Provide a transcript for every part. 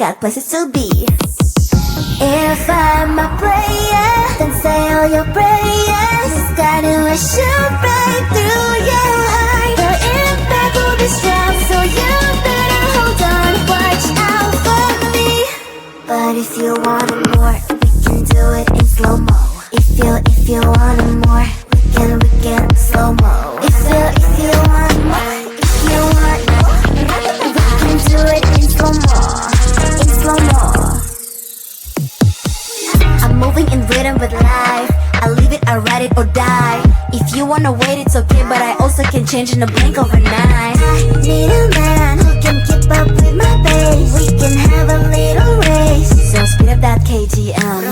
got places to be. If I'm a player, then say all your prayers. It's gonna shoot right through your heart. The impact will be strong, so you better hold on. Watch out for me. But if you want more, we can do it in slow-mo. If you want more, we can slow-mo. If you want more, we can do it in slow-mo. In slow-mo. I'm moving in rhythm with life. I leave it, I ride it or die. If you wanna wait, it's okay, but I also can change in a blink overnight. Need a man who can keep up with my pace. We can have a little race. So speed up that KTM.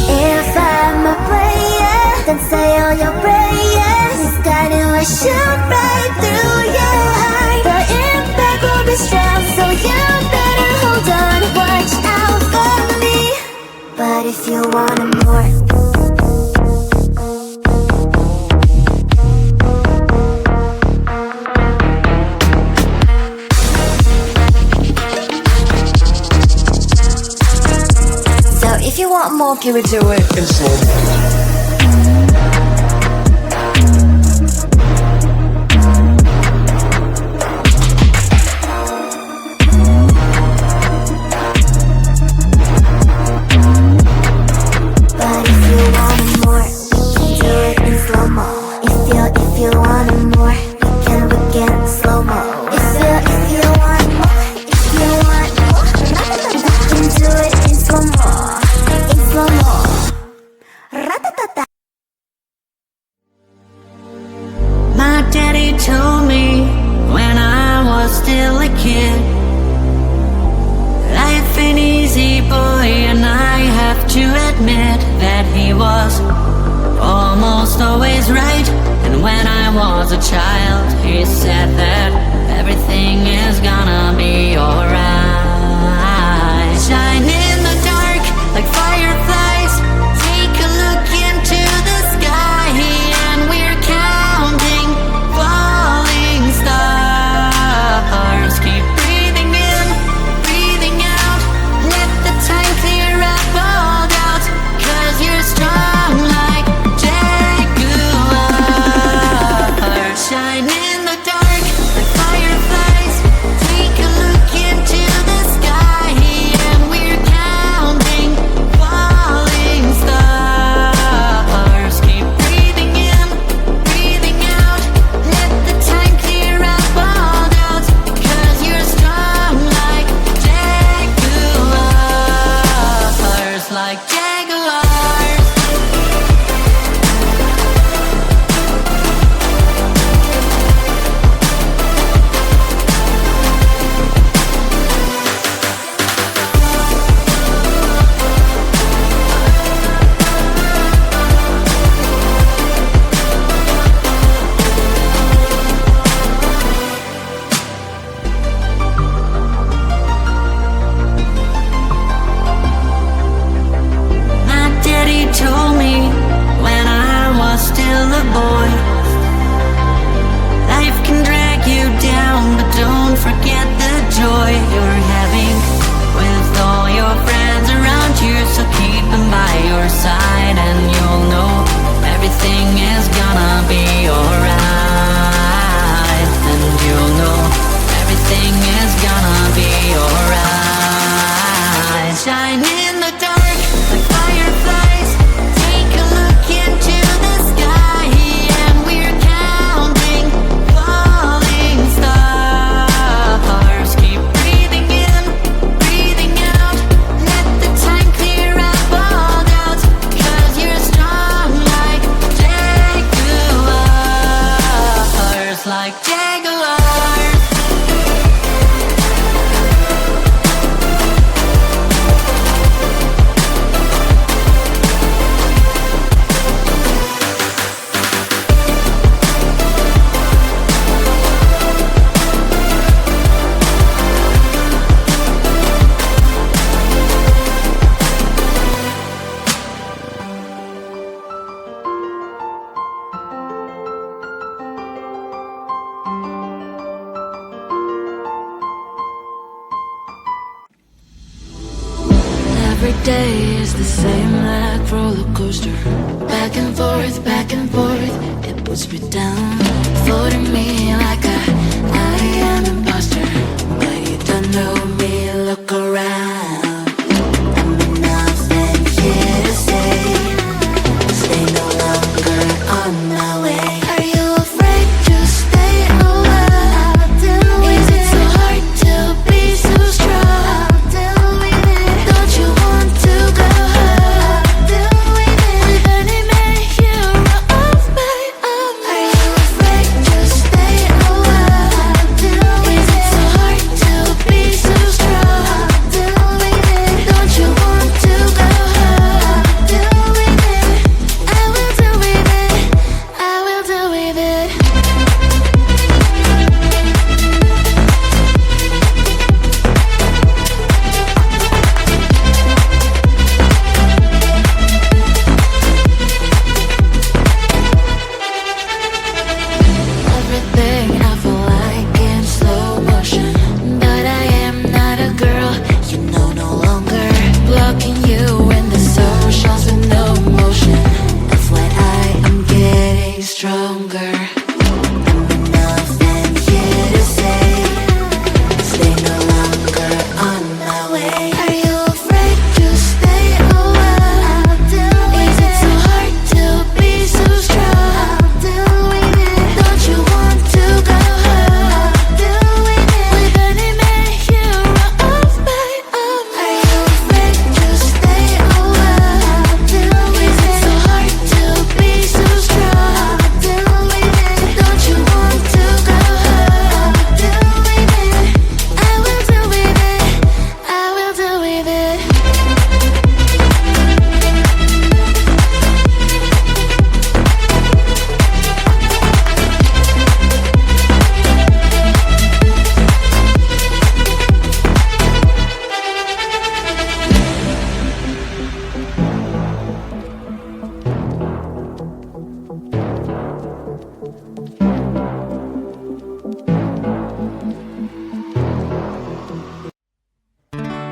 If I'm a player, then say all your prayers. It's gonna shoot right through your heart. The impact will be strong, so you better hold on. Watch out for me. But if you want more, so if you want more, give it to it in slow-mo. If you want more, we can slow-mo. If you want more, we can do it in slow-mo. In slow-mo. Ratatata. My daddy told me when I was still a kid, life ain't easy, boy, and I have to admit that he was almost always right. And when I was a child, he said that everything is gonna be alright. Shine in the dark like fireflies. Take a look into the sky, and we're counting falling stars. Keep breathing in, breathing out. Let the time clear up all doubts, 'cause you're strong like Jaguar. Shine in the dark like day is the same like roller coaster. Back and forth, it puts me down. Floating me like I am imposter. But you don't know me, look around. I'm nothing here to say. Stay no longer on my way. Are you afraid to stay a while? Is it so hard to be so strong? Don't you want to go home? With any man hero of my own. Are you afraid to stay a while? Is it so hard to be so strong? Don't you want to go home? I will do with it. I will do with it. Everything I feel like in slow motion. But I am not a girl, you know, no longer. Blocking you in the socials with no motion. FYI, I'm getting stronger. I'm nothing here to say. Stay no longer on my way. Are you afraid to stay a while? Is it so hard to be so strong? Don't you want to go home? With any man hero of my own. Are you afraid to stay a while? Is it so hard to be so strong? Don't you want to go home? I will do with it. I will do with it.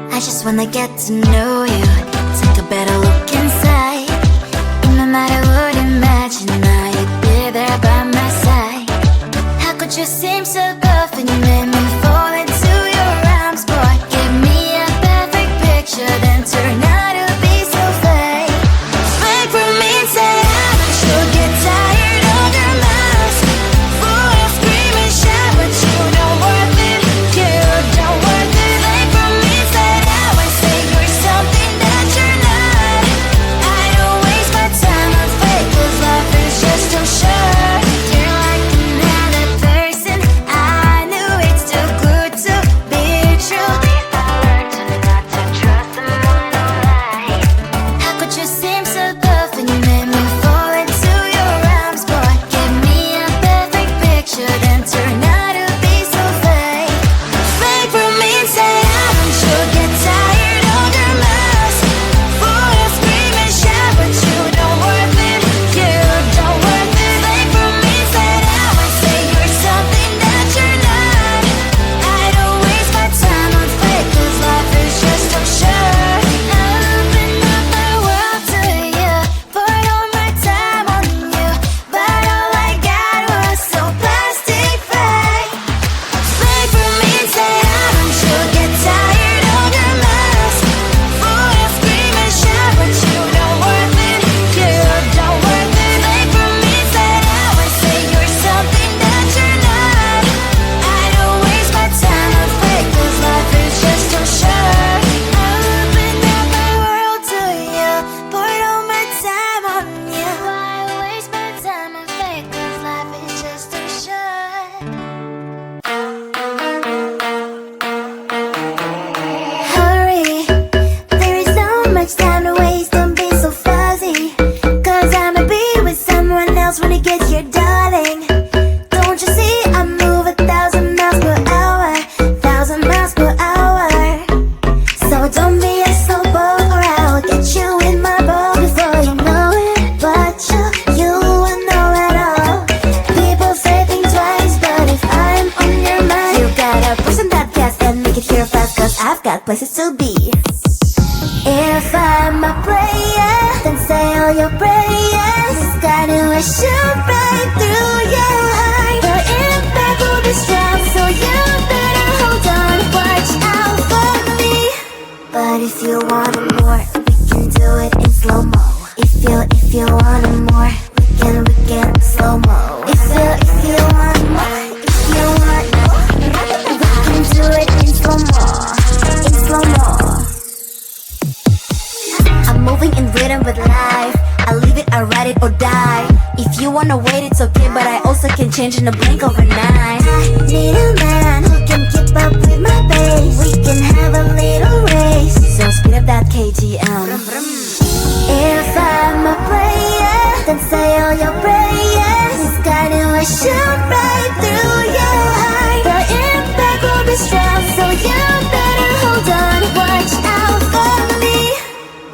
I just wanna get to know you, take a better look inside. And no matter what, imagine now you'd be there by my side. How could you seem so perfect? You made me fall into your arms, boy. Give me a perfect picture, then turn out to be so fake. Fake from inside out, and you'll get tired of your mouth. Full of scream and shout, but you don't worth it. You don't worth it. Fake from inside out, I say you're something that you're not. I don't waste my time on fake, 'cause life is just too short. You're like another person, I knew it's too good to be true. I learned to not to trust them on no lie. How could you seem so perfect? You made me fall into your arms, boy. Give me a perfect picture, then turn out to be so fake. Fake from inside out, and you'll get tired of your mouth. Full of scream and shout, but you don't worth it. You don't worth it. Fake from inside out, I say you're something that you're not. I don't waste my time on fake, 'cause life is just too short. I open up my world to you, poured all my time on you, but all I got was so plastic fake. Fake from inside out, and you'll get tired of your mouth. Full of scream and shout, but you don't worth it. You don't worth it. Fake from inside out, I say you're something that you're not. I don't waste my time on fake, 'cause life is just too short. I opened up my world to you, poured all my time on you. Why waste my time on fake, 'cause life is just too short. Hurry, there is so much time to waste, don't be so fuzzy. 'Cause I'ma be with someone else when you get here, darling. Don't you see I move 1,000 miles per hour, 1,000 miles per hour. So don't be a slow boat, or I'll get you in my boat before you know it. But you will know it all. People say think twice, but if I'm on your mind, you gotta push on that gas and make it here fast, 'cause I've got places to be. If I all your prayers. Got to shoot right through your heart. The impact will be strong, so you better hold on. Watch out for me. But if you want it more, we can do it in slow-mo. If you want it more, we can slow-mo. If you want more, if you want more, we can do it in slow-mo. In slow-mo. I'm moving in rhythm with life. I leave it, I ride it or die. If you wanna wait, it's okay, but I also can change in a blink overnight. I need a man who can keep up with my pace. We can have a little race, so speed up that KTM. If I'm a player, then say all your prayers. It's got to shoot right through your heart. The impact will be strong, so you better hold on. Watch out for me.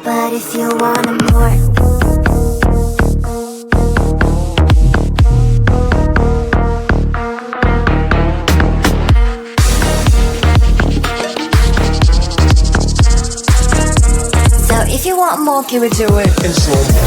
But if you want more, if you want more, give it to it in slow-mo.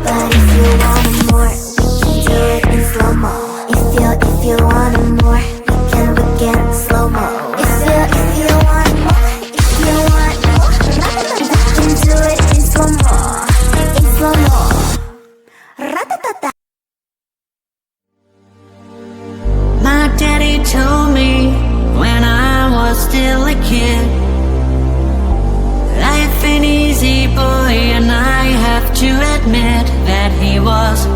But if you want more, we can do it in slow-mo. If you want more, we can slow-mo. If you want more, we can do it in slow-mo. My daddy told me when I was still a kid, life ain't easy, boy, and I have to admit that he was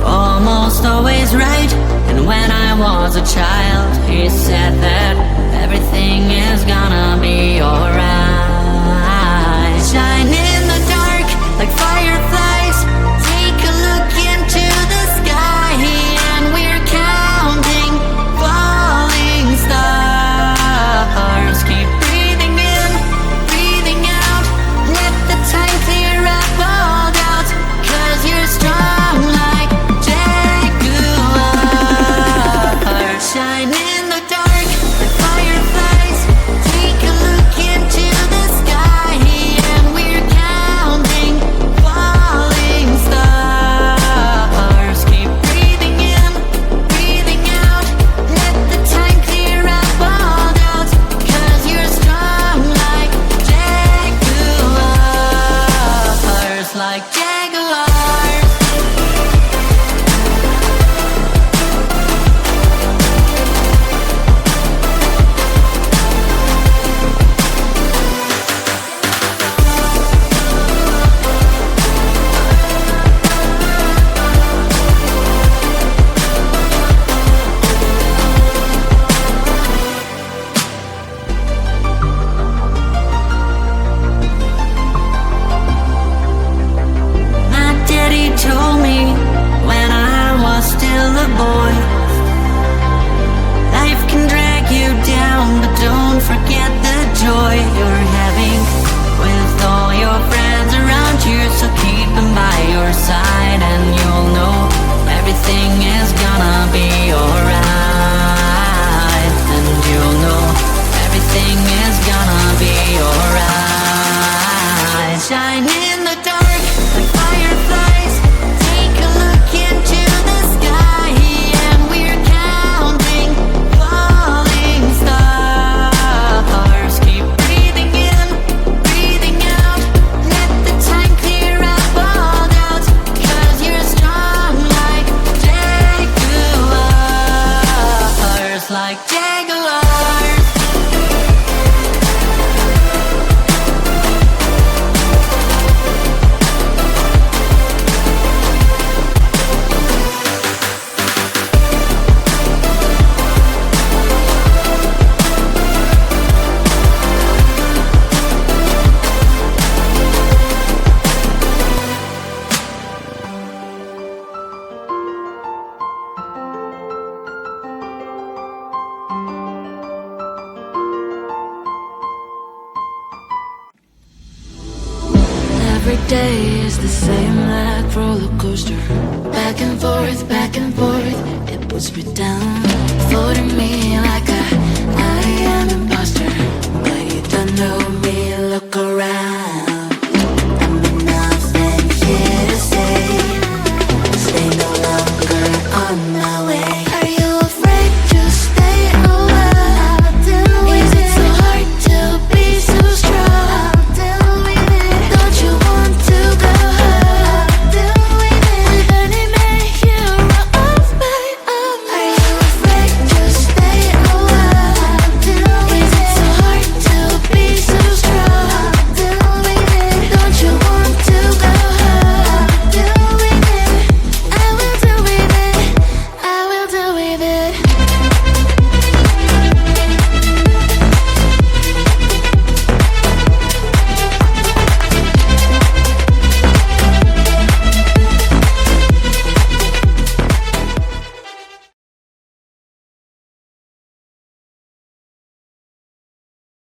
almost always right. And when I was a child, he said that everything is gonna be alright. Shine in the dark like fireflies. Take a look into the sky, and we're counting falling stars. Keep breathing in, breathing out. Let the time clear up all doubts, 'cause you're strong like jaguar. Shine in the dark like fireflies. day is the same like roller coaster. Back and forth, it puts me down. Floating me like a